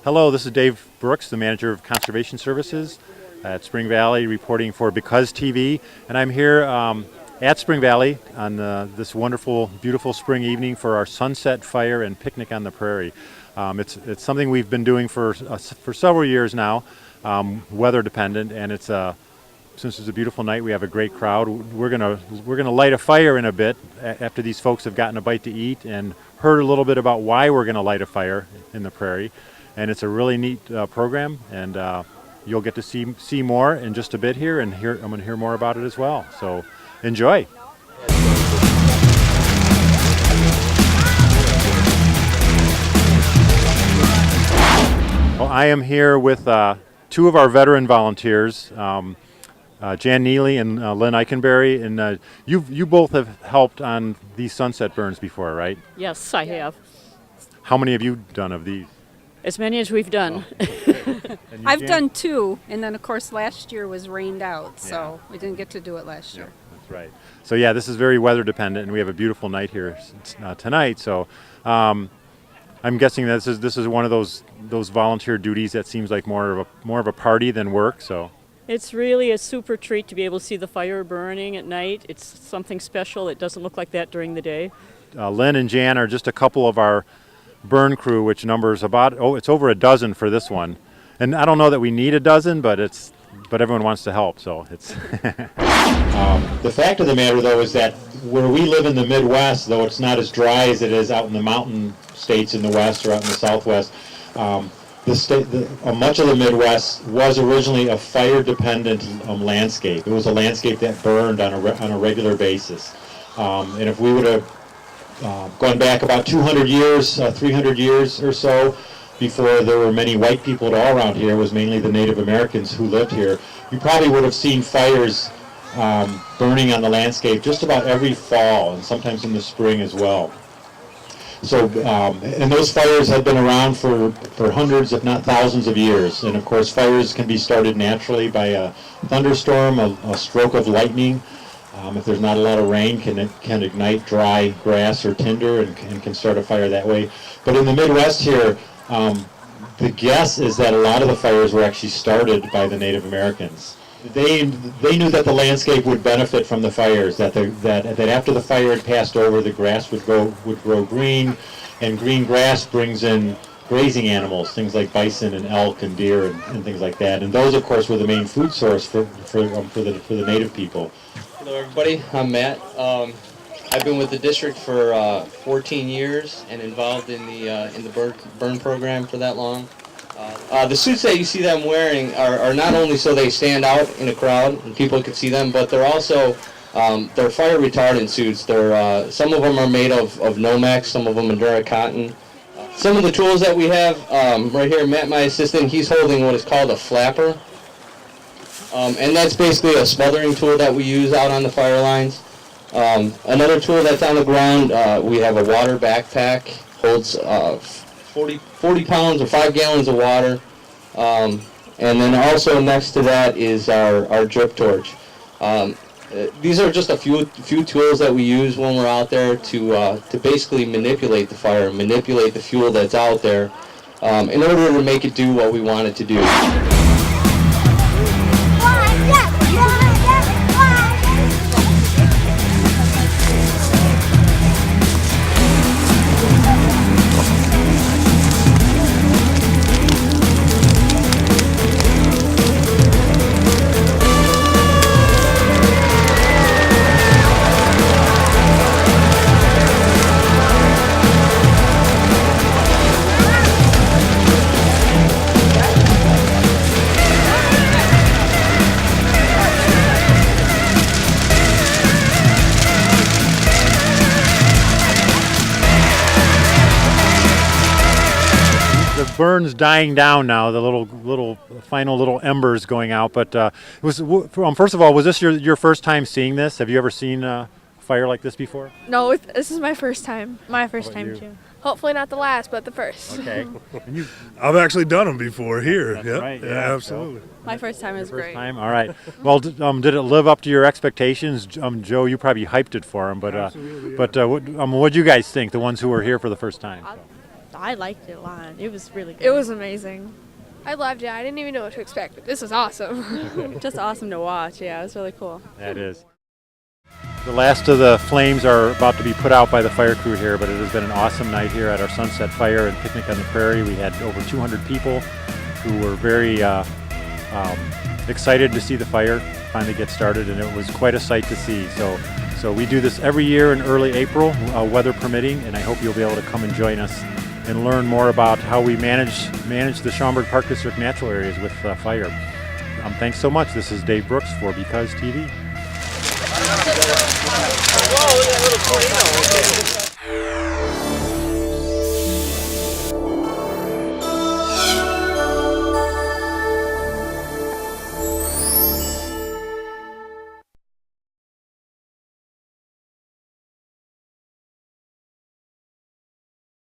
Hello, this is Dave Brooks, the manager of Conservation Services at Spring Valley, reporting for BCUZ TV, and I'm here at Spring Valley on this wonderful, beautiful spring evening for our sunset fire and picnic on the prairie. It's something we've been doing for several years now, weather dependent, and since it's a beautiful night, we have a great crowd. We're gonna light a fire in a bit after these folks have gotten a bite to eat and heard a little bit about why we're gonna light a fire in the prairie. And it's a really neat program, and you'll get to see more in just a bit here, and I'm going to hear more about it as well. So enjoy. Well, I am here with two of our veteran volunteers, Jan Neely and Lynn Eikenberry, and you both have helped on these sunset burns before, right? Yes, I have. How many have you done of these? As many as we've done. Oh. I've done 2, and then of course last year was rained out, so we didn't get to do it last year. That's right. So yeah, this is very weather dependent, and we have a beautiful night here tonight. So I'm guessing that this is one of those volunteer duties that seems like more of a party than work. So It's really a super treat to be able to see the fire burning at night. It's something special. It doesn't look like that during the day. Lynn and Jan are just a couple of our burn crew, which numbers it's over a dozen for this one, and I don't know that we need a dozen, but everyone wants to help, so it's the fact of the matter though is that where we live in the Midwest, though it's not as dry as it is out in the mountain states in the West or out in the Southwest, much of the Midwest was originally a fire dependent landscape. It was a landscape that burned on a regular basis, and if we would have going back about 200 years, 300 years or so, before there were many white people at all around here, it was mainly the Native Americans who lived here, you probably would have seen fires burning on the landscape just about every fall, and sometimes in the spring as well. So, and those fires have been around for hundreds, if not thousands of years. And of course, fires can be started naturally by a thunderstorm, a stroke of lightning. If there's not a lot of rain, can ignite dry grass or tinder and can start a fire that way. But in the Midwest here, the guess is that a lot of the fires were actually started by the Native Americans. They knew that the landscape would benefit from the fires, that after the fire had passed over, the grass would grow green, and green grass brings in grazing animals, things like bison and elk and deer and things like that. And those, of course, were the main food source for the Native people. Hello everybody, I'm Matt. I've been with the district for 14 years and involved in the burn program for that long. The suits that you see them wearing are not only so they stand out in a crowd and people can see them, but they're also they're fire retardant suits. Some of them are made of Nomex, some of them Endura cotton. Some of the tools that we have right here, Matt, my assistant, he's holding what is called a flapper. And that's basically a smothering tool that we use out on the fire lines. Another tool that's on the ground, we have a water backpack, holds 40 pounds or 5 gallons of water. And then also next to that is our drip torch. These are just a few tools that we use when we're out there to basically manipulate the fire, manipulate the fuel that's out there in order to make it do what we want it to do. The burn's dying down now. The final little embers going out. But first of all, was this your first time seeing this? Have you ever seen a fire like this before? No, this is my first time. My first time you? too. Hopefully not the last, but the first. Okay. I've actually done them before here. That's Yep. right, Yeah, yeah. absolutely. My first time is First great. time. All right. Well, did it live up to your expectations, Joe? You probably hyped it for him, but Absolutely, yeah. but what do you guys think? The ones who were here for the first time. I liked it a lot. It was really good. It was amazing. I loved it. I didn't even know what to expect. This was awesome. just awesome to watch. Yeah, it was really cool. That is. The last of the flames are about to be put out by the fire crew here, but it has been an awesome night here at our Sunset Fire and Picnic on the Prairie. We had over 200 people who were very excited to see the fire finally get started, and it was quite a sight to see. So we do this every year in early April, weather permitting, and I hope you'll be able to come and join us and learn more about how we manage the Schaumburg Park District natural areas with fire. Thanks so much. This is Dave Brooks for BCUZ TV.